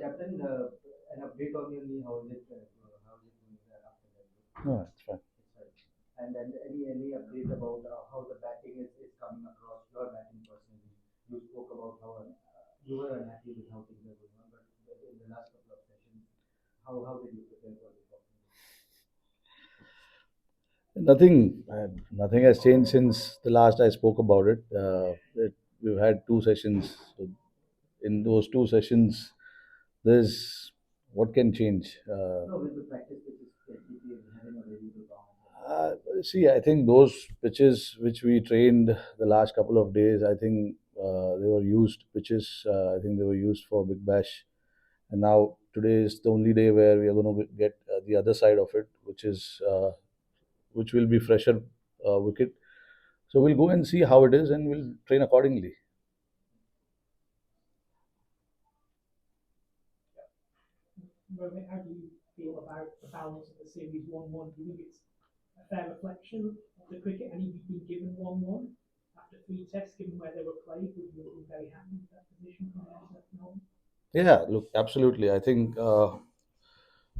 Captain, an update on your knee. How is it? How is it doing after that? No, it's fine. It's fine. And then any update about how the batting is coming across your batting personally? You spoke about how you were unhappy with how things are going on, but in the last couple of sessions, how did you prepare for this boxing? Nothing has changed since the last I spoke about it. We've had two sessions. So in those two sessions, there's what can change. No, with the practice which is KPP having a very good See, I think those pitches which we trained the last couple of days, I think they were used pitches. I think they were used for Big Bash, and now today is the only day where we are going to get the other side of it, which will be fresher wicket. So we'll go and see how it is, and we'll train accordingly. Rohit, how do you feel about the balance of the series 1-1? Do you think it's a fair reflection of the cricket and you've been given 1-1 after three tests, given where they were played? Would you be very happy with that position coming into that final? Yeah, look, absolutely. I think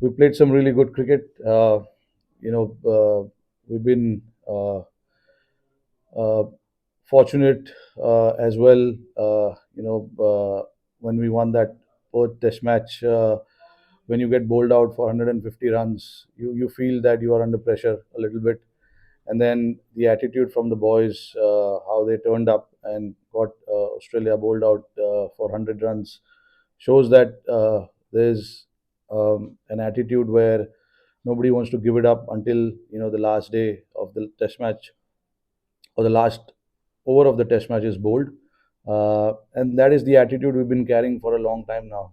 we played some really good cricket. We've been uh, fortunate as well. When we won that fourth Test match, when you get bowled out for 150 runs, you feel that you are under pressure a little bit. And then the attitude from the boys, how they turned up and got Australia bowled out for 100 runs, shows that there's an attitude where nobody wants to give it up until the last day of the Test match or the last over of the Test match is bowled, and that is the attitude we've been carrying for a long time now.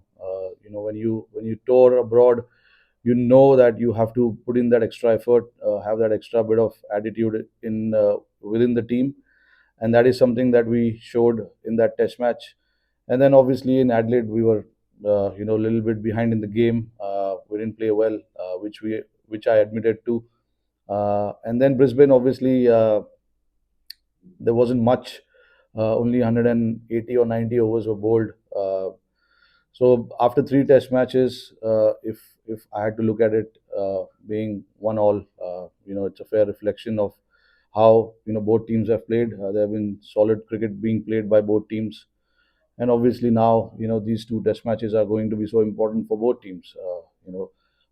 When you tour abroad, you know that you have to put in that extra effort, have that extra bit of attitude in within the team, and that is something that we showed in that Test match. And then obviously in Adelaide, we were a little bit behind in the game. We didn't play well, which I admitted to. And then Brisbane, obviously. There wasn't much. Only 180 or 90 overs were bowled. So after three Test matches, if I had to look at it being 1-1, it's a fair reflection of how both teams have played. There have been solid cricket being played by both teams, and obviously now these two Test matches are going to be so important for both teams.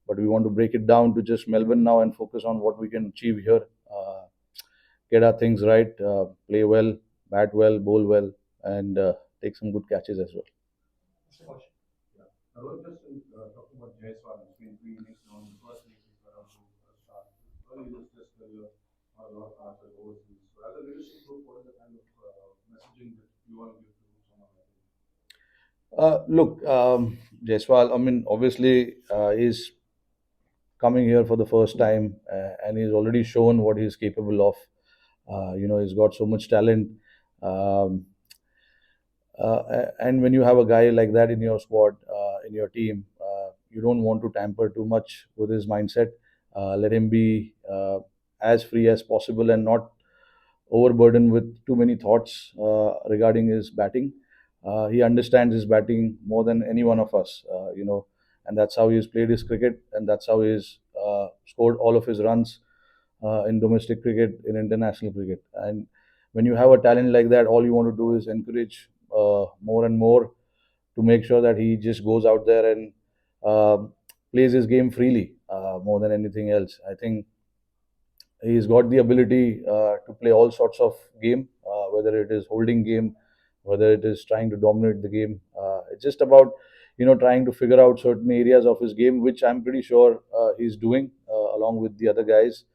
But we want to break it down to just Melbourne now and focus on what we can achieve here. Get our things right, play well, bat well, bowl well, and take some good catches as well. Rohit, just talking about Jaiswal, it's been 3 innings now. In the first innings, he got out to start early in his Test career, a lot of answers overseas. So, as a leadership group, what is the kind of messaging that you want to give to someone like him? Look, Jaiswal, I mean, obviously, he's coming here for the first time, and he's already shown what he's capable of. He's got so much talent. Um, and when you have a guy like that in your squad, in your team, you don't want to tamper too much with his mindset. Let him be as free as possible and not overburdened with too many thoughts regarding his batting. He understands his batting more than any one of us, and that's how he's played his cricket, and that's how he's scored all of his runs in domestic cricket, in international cricket. And when you have a talent like that, all you want to do is encourage more and more to make sure that he just goes out there and uh, plays his game freely more than anything else. I think he's got the ability to play all sorts of game, whether it is holding game, whether it is trying to dominate the game. It's just about trying to figure out certain areas of his game, which I'm pretty sure he's doing along with the other guys.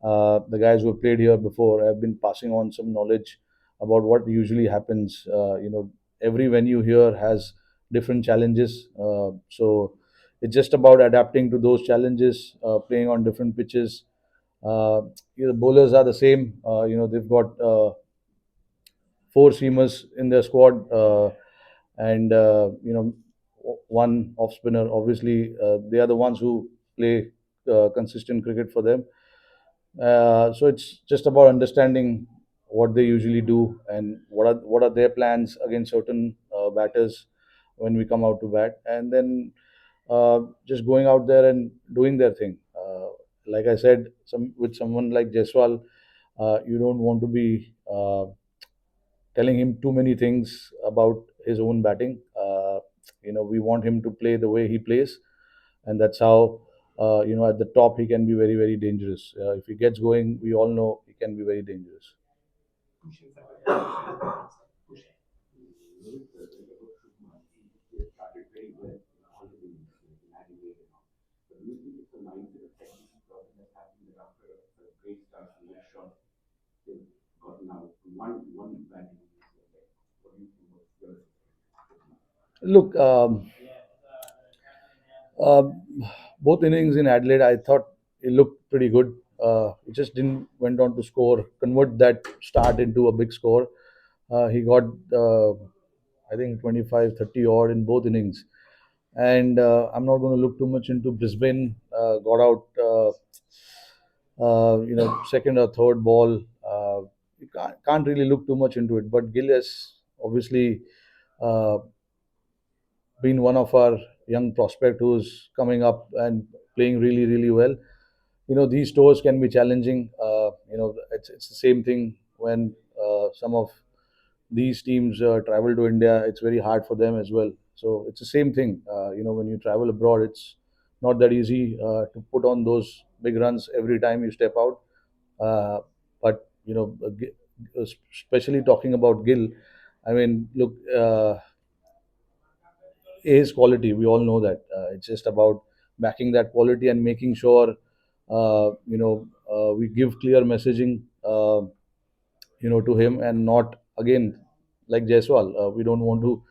The guys who have played here before have been passing on some knowledge about what usually happens. Every venue here has different challenges, so it's just about adapting to those challenges, playing on different pitches. The bowlers are the same. They've got four seamers in their squad, and one off spinner. Obviously, they are the ones who play consistent cricket for them. So it's just about understanding what they usually do and what are their plans against certain batters when we come out to bat, and then just going out there and doing their thing. Like I said, with someone like Jaiswal, you don't want to be telling him too many things about his own batting. We want him to play the way he plays, and that's how at the top he can be very very dangerous. If he gets going, we all know he can be very dangerous. Look, um, both innings in Adelaide, I thought it looked pretty good. He just didn't went on to score, convert that start into a big score. He got, I think, 25, 30 odd in both innings. And I'm not going to look too much into Brisbane. Got out, second or third ball. You can't really look too much into it. But Gill has obviously uh, been one of our young prospect who's coming up and playing really really well. These tours can be challenging. It's the same thing when some of these teams travel to India. It's very hard for them as well. So it's the same thing. When you travel abroad, it's not that easy to put on those big runs every time you step out. But especially talking about Gill, I mean, look, his quality. We all know that. It's just about backing that quality and making sure we give clear messaging to him, and not again like Jaiswal. We don't want to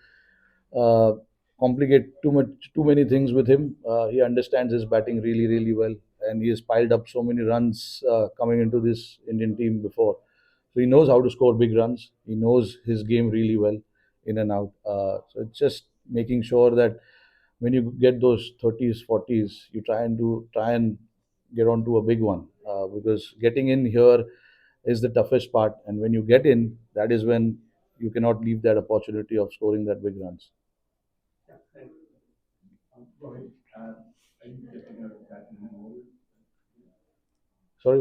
uh, complicate too many things with him. He understands his batting really really well, and he has piled up so many runs coming into this Indian team before. So he knows how to score big runs. He knows his game really well, in and out. So it's just making sure that when you get those 30s, 40s, you try and get onto a big one, because getting in here is the toughest part. And when you get in, that is when you cannot leave that opportunity of scoring that big runs. Sorry,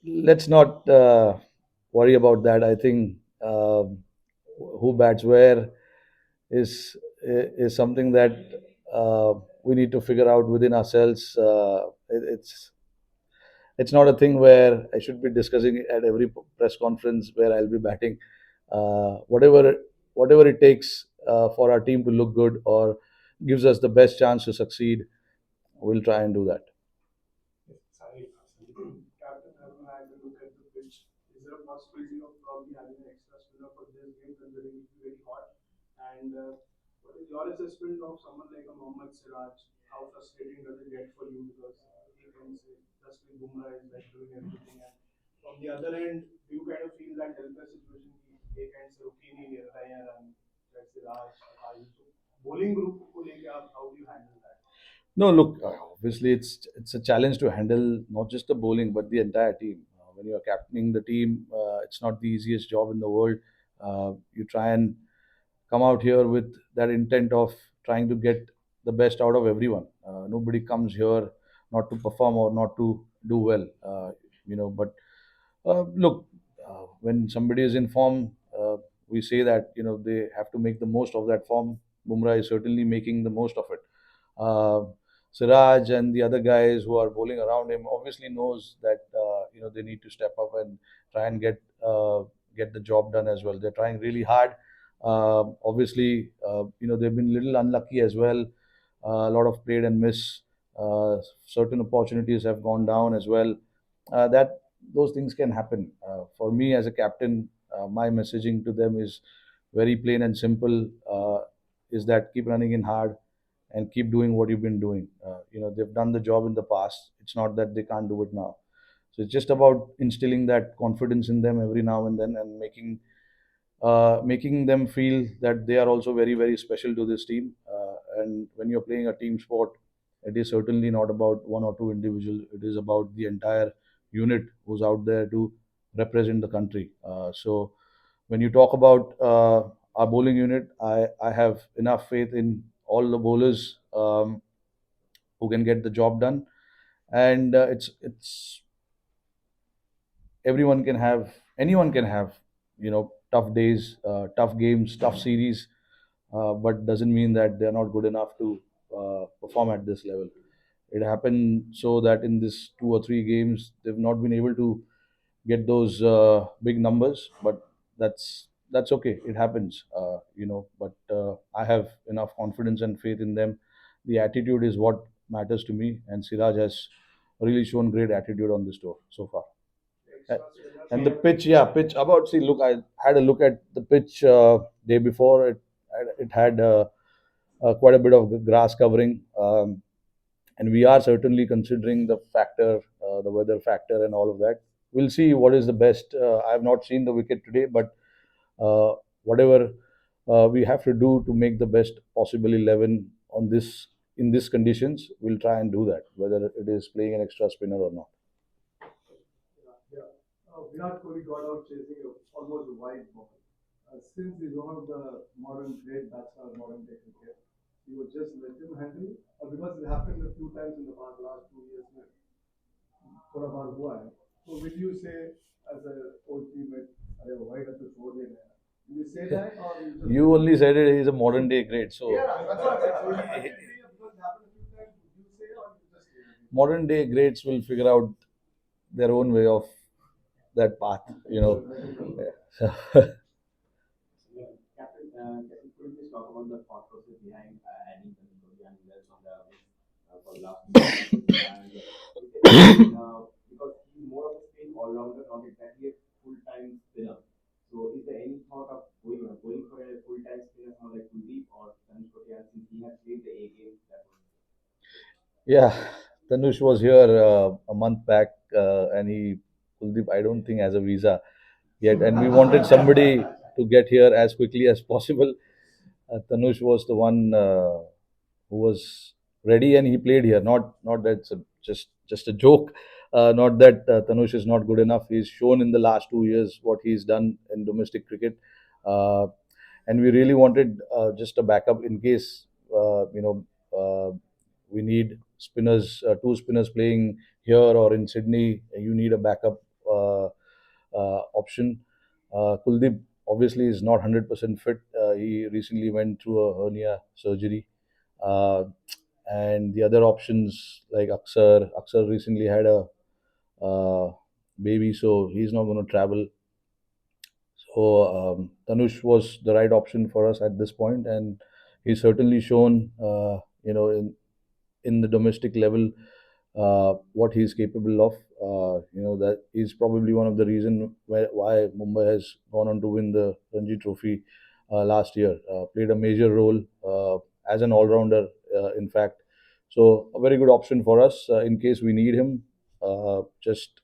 let's not worry about that. I think who bats where is is something that we need to figure out within ourselves. It's not a thing where I should be discussing it at every press conference where I'll be batting. Whatever it takes for our team to look good or gives us the best chance to succeed, we'll try and do that. No, look, obviously it's a challenge to handle not just the bowling but the entire team. When you are captaining the team, it's not the easiest job in the world. You try and come out here with that intent of trying to get the best out of everyone. Nobody comes here not to perform or not to do well. But look, when somebody is in form, we say that they have to make the most of that form. Bumrah is certainly making the most of it. Uh, Siraj and the other guys who are bowling around him obviously knows that they need to step up and try and get the job done as well. They're trying really hard. Obviously, they've been a little unlucky as well. A lot of played and miss. Certain opportunities have gone down as well. That those things can happen. For me as a captain, my messaging to them is very plain and simple. Is that keep running in hard and keep doing what you've been doing. They've done the job in the past. It's not that they can't do it now. So it's just about instilling that confidence in them every now and then, and making them feel that they are also very very special to this team. And when you're playing a team sport, It is certainly not about one or two individuals. It is about the entire unit who's out there to represent the country. So when you talk about our bowling unit, I have enough faith in all the bowlers who can get the job done, and it's everyone can have anyone can have tough days, tough games, tough series, but doesn't mean that they're not good enough to perform at this level. It happened so that in this 2 or 3 games they've not been able to get those big numbers, but that's okay. It happens, But I have enough confidence and faith in them. The attitude is what matters to me, and Siraj has really shown great attitude on this tour so far. Uh, And the pitch, yeah, pitch. About see, look, I had a look at the pitch day before. It had quite a bit of grass covering, and we are certainly considering the weather factor, and all of that. We'll see what is the best. I have not seen the wicket today, but uh, whatever we have to do to make the best possible 11 on this in these conditions, we'll try and do that, whether it is playing an extra spinner or not. Yeah. Virat Kohli got out chasing almost a wide ball. Since he's one of the modern great batsmen of modern day cricket, he would just let him handle. Because it happened a few times in the past last 2 years में थोड़ा बार हुआ है. So will you say as a old teammate, अरे why don't you छोड़ देना है? Will you say that or you just You only said it. He's a modern day great. So yeah, that's what I'm saying. So because it happened a few times, would you say or you just say? modern day greats will figure out their own way of that path. Yeah. Captain, could you please talk about the thought process behind adding Tanishori and Wales on the list for the last few years? And because he's more of a spin all-rounder, not exactly a full-time spinner. So, is there any thought of going for a full-time spinner, someone like Kuldeep or Tanishori, and since he has played the A game, that was Yeah, Tanush was here a month back, and Kuldeep, I don't think, has a visa yet, and we wanted somebody to get here as quickly as possible. Tanush was the one who was ready, and he played here. Not that it's just a joke. Not that Tanush is not good enough. He's shown in the last 2 years what he's done in domestic cricket, uh, and we really wanted just a backup in case we need spinners, two spinners playing here or in Sydney. You need a backup option. Kuldeep obviously is not 100% fit. He recently went through a hernia surgery. Uh, and the other options like Aksar recently had a baby, so he's not going to travel. So Tanush was the right option for us at this point, and he's certainly shown, in the domestic level, what he's capable of. That is probably one of the reason why Mumbai has gone on to win the Ranji Trophy last year. Played a major role as an all-rounder, in fact. So a very good option for us in case we need him. Just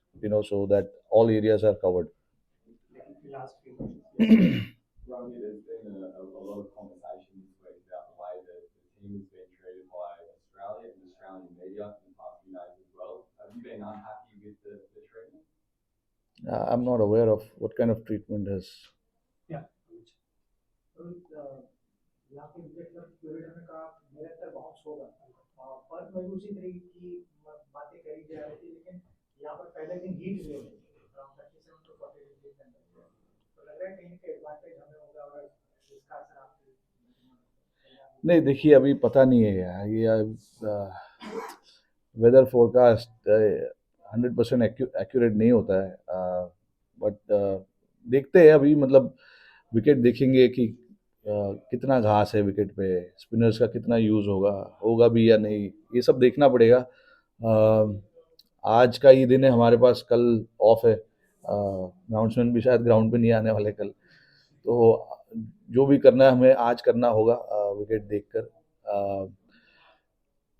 so that all areas are covered. Last few questions. Ronnie, there's been a lot of conversation this week about the way that the team has been treated by Australia and Australian media in the past few days as well. Have you been unhappy with the treatment? I'm not aware of what kind of treatment has. Yeah. तो यहाँ पे मतलब curator ने कहा निरंतर bounce होगा पर वही उसी तरीके की बातें करी जा रही थी लेकिन यहाँ पर पहले दिन हीट वेव है अराउंड 37 to 40 डिग्री टेंपरेचर तो लग रहा है कहीं ना कहीं एडवांटेज हमें होगा और इसका असर आपकी नहीं, देखिए, अभी पता नहीं है यार, ये वेदर फोरकास्ट 100% एक्यूरेट नहीं होता है, बट देखते हैं अभी, मतलब विकेट देखेंगे कि कितना घास है विकेट पे, स्पिनर्स का कितना यूज़ होगा भी या नहीं, ये सब देखना पड़ेगा। आज का ही दिन है हमारे पास, कल ऑफ है, ग्राउंड्समैन भी शायद ग्राउंड पे नहीं आने वाले कल, तो जो भी करना है हमें आज करना होगा विकेट देखकर।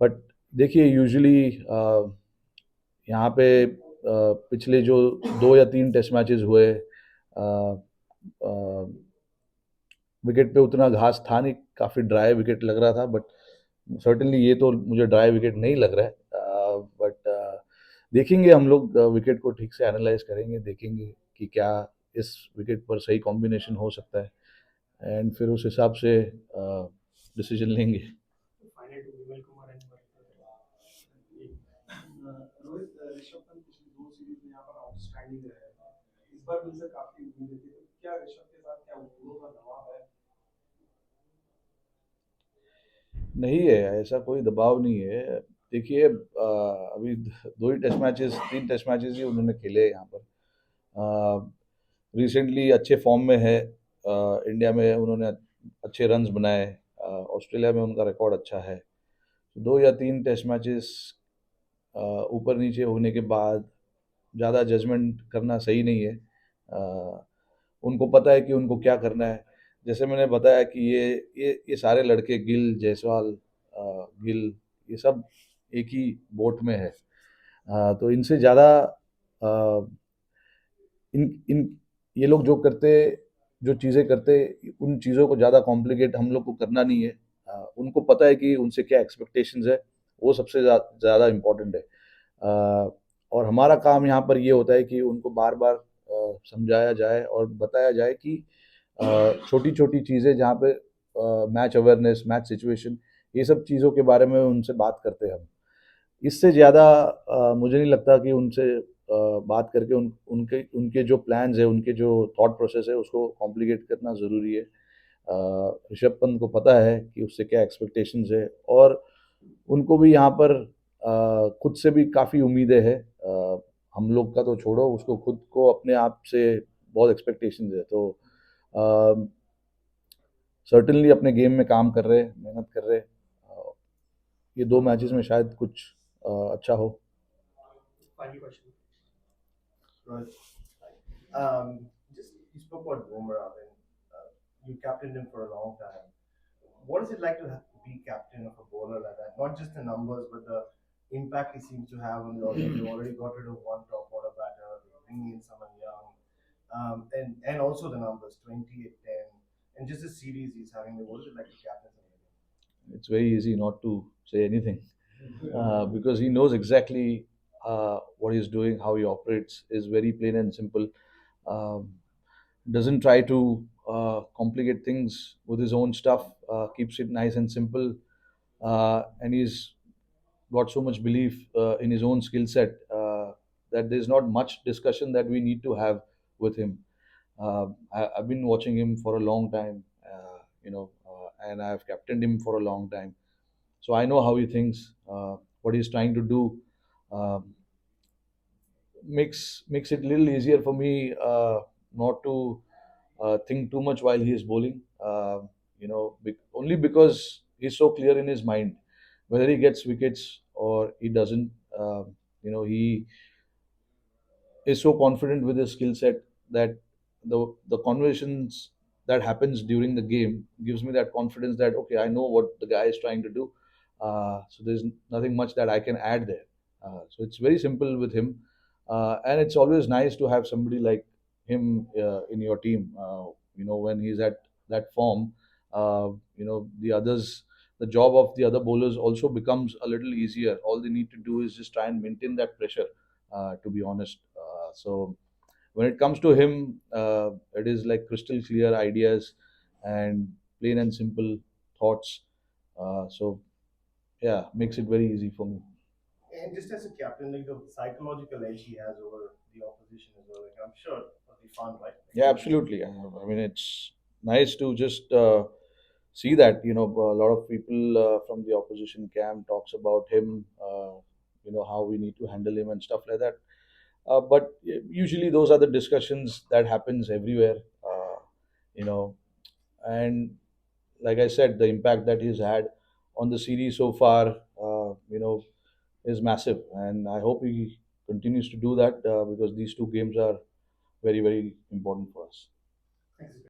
बट देखिए, यूजुअली यहाँ पे पिछले जो 2 या 3 टेस्ट मैचेस हुए, विकेट पे उतना घास था नहीं, काफ़ी ड्राई विकेट लग रहा था, बट सर्टेनली ये तो मुझे ड्राई विकेट नहीं लग रहा है, बट देखेंगे हम लोग, विकेट को ठीक से एनालाइज करेंगे, देखेंगे कि क्या इस विकेट पर सही कॉम्बिनेशन हो सकता है, एंड फिर उस हिसाब से डिसीजन लेंगे। Final two Vimal Kumar and Rohit, Rishabh Pant पिछली दो सीरीज में यहाँ पर आउटस्टैंडिंग रहे हैं। इस बार उनसे काफी उम्मीदें थी, तो क्या ऋषभ के साथ क्या उम्मीदों का दबाव है? नहीं है, ऐसा कोई दबाव नहीं है। देखिए, अभी दो ही टेस्ट मैचेस, तीन टेस्ट मैचेस ही उन्होंने खेले हैं यहाँ पर। रिसेंटली अच्छे फॉर्म में है। इंडिया में उन्होंने अच्छे रन्स बनाए। ऑस्ट्रेलिया में उनका रिकॉर्ड अच्छा है। दो या तीन टेस्ट मैचेस ऊपर नीचे होने के बाद ज़्यादा जजमेंट करना सही नहीं है। उनको पता है कि उनको क्या करना है। जैसे मैंने बताया कि ये सारे लड़के, गिल, जायसवाल, गिल, ये सब एक ही बोट में है। तो इनसे ज़्यादा इन इन ये लोग जो चीज़ें करते, उन चीज़ों को ज़्यादा कॉम्प्लिकेट हम लोग को करना नहीं है। उनको पता है कि उनसे क्या एक्सपेक्टेशंस है, वो सबसे ज़्यादा इम्पोर्टेंट है। और हमारा काम यहाँ पर ये होता है कि उनको बार बार समझाया जाए और बताया जाए कि छोटी छोटी चीज़ें जहाँ पे मैच अवेयरनेस, मैच सिचुएशन, ये सब चीज़ों के बारे में उनसे बात करते हैं हम। इससे ज़्यादा मुझे नहीं लगता कि उनसे बात करके उनके उनके जो प्लान्स है, उनके जो थॉट प्रोसेस है, उसको कॉम्प्लिकेट करना ज़रूरी है। ऋषभ पंत को पता है कि उससे क्या एक्सपेक्टेशंस है, और उनको भी यहाँ पर खुद से भी काफ़ी उम्मीदें हैं। हम लोग का तो छोड़ो, उसको खुद को अपने आप से बहुत एक्सपेक्टेशंस है। तो सर्टेनली अपने गेम में काम कर रहे हैं, मेहनत कर रहे हैं। ये दो मैचेस में शायद कुछ अच्छा हो। Final question. Rohit, just you spoke about Bumrah and you captained him for a long time. What is it like to be captain of a bowler like that? Not just the numbers, but the impact he seems to have on the audience. They've already got rid of one top order batter, they're bringing in someone young, and also the numbers 28-10, and just the series he's having. What is it like to captain somebody? It's very easy not to say anything, because he knows exactly what he's doing, how he operates is very plain and simple. Um, doesn't try to complicate things with his own stuff. Keeps it nice and simple, and he's got so much belief in his own skill set, that there's not much discussion that we need to have with him. I've been watching him for a long time, and I've captained him for a long time, so I know how he thinks, what he's trying to do. Um, makes it a little easier for me not to think too much while he is bowling. Only because he's so clear in his mind, whether he gets wickets or he doesn't. He is so confident with his skill set that the conversations that happens during the game gives me that confidence that okay, I know what the guy is trying to do. So there's nothing much that I can add there. So it's very simple with him, and it's always nice to have somebody like him in your team. When he's at that form, the others. The job of the other bowlers also becomes a little easier. All they need to do is just try and maintain that pressure, to be honest. So when it comes to him, it is like crystal clear ideas and plain and simple thoughts. So yeah, makes it very easy for me. And just as a captain, like the psychological edge he has over the opposition as well, like I'm sure it'll be fun, right? Yeah, absolutely. I mean, it's nice to just see that a lot of people from the opposition camp talks about him. How we need to handle him and stuff like that. But usually those are the discussions that happens everywhere. You know, and like I said, the impact that he's had on the series so far, is massive, and I hope he continues to do that, because these two games are very, very important for us. Thanks.